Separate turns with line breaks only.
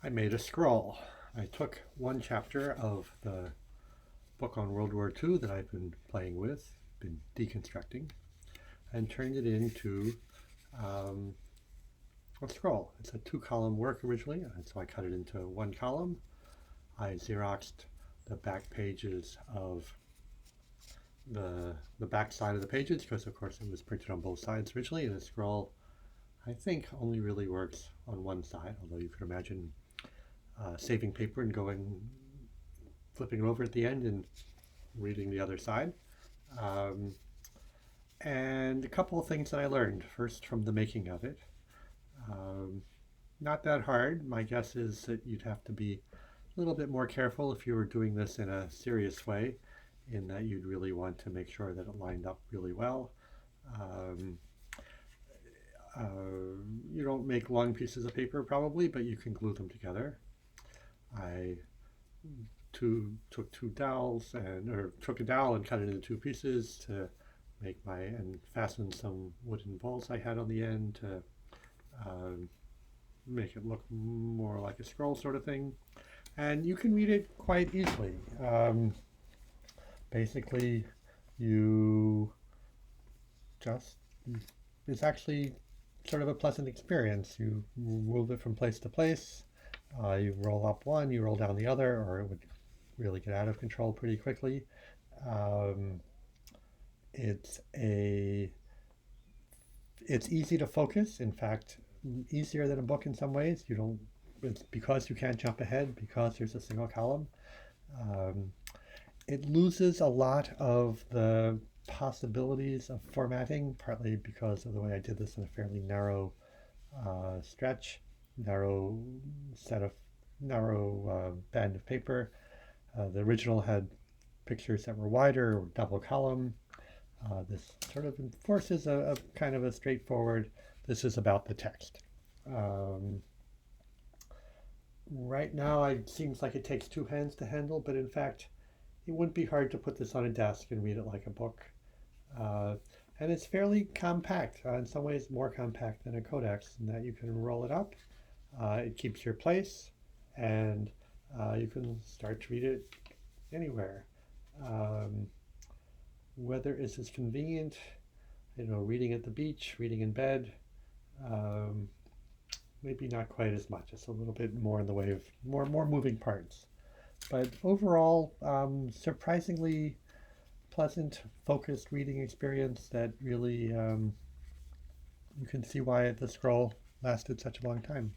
I made a scroll. I took one chapter of the book on World War II that I've been playing with, been deconstructing, and turned it into um, a scroll. It's a two-column work originally, and so I cut it into one column. I Xeroxed the back pages of the back side of the pages because, of course, it was printed on both sides originally, and the scroll, I think, only really works on one side, although you could imagine saving paper and flipping it over at the end and reading the other side. Um, and a couple of things that I learned first from the making of it. Um, Not that hard. My guess is that you'd have to be a little bit more careful if you were doing this in a serious way, in that you'd really want to make sure that it lined up really well. Um, you don't make long pieces of paper probably, but you can glue them together. I took two dowels took a dowel and cut it into two pieces to and fasten some wooden bolts I had on the end to um, make it look more like a scroll sort of thing. And you can read it quite easily. Basically, you just, it's actually sort of a pleasant experience. You move it from place to place. You roll up one, you roll down the other, or it would really get out of control pretty quickly. Um, it's a it's easy to focus. In fact, easier than a book in some ways. You don't It's because you can't jump ahead because there's a single column. Um, it loses a lot of the possibilities of formatting, partly because of the way I did this in a fairly narrow stretch, narrow set of narrow band of paper. The original had pictures that were wider, or double column. This sort of enforces a kind of a straightforward, this is about the text. Um, right now, it seems like it takes two hands to handle, but in fact, it wouldn't be hard to put this on a desk and read it like a book. Uh, and it's fairly compact, in some ways more compact than a codex, in that you can roll it up, it keeps your place, and you can start to read it anywhere. Um, Whether it's as convenient, reading at the beach, reading in bed, um, maybe not quite as much. It's a little bit more in the way of more moving parts. But overall, surprisingly pleasant, focused reading experience that really you can see why the scroll lasted such a long time.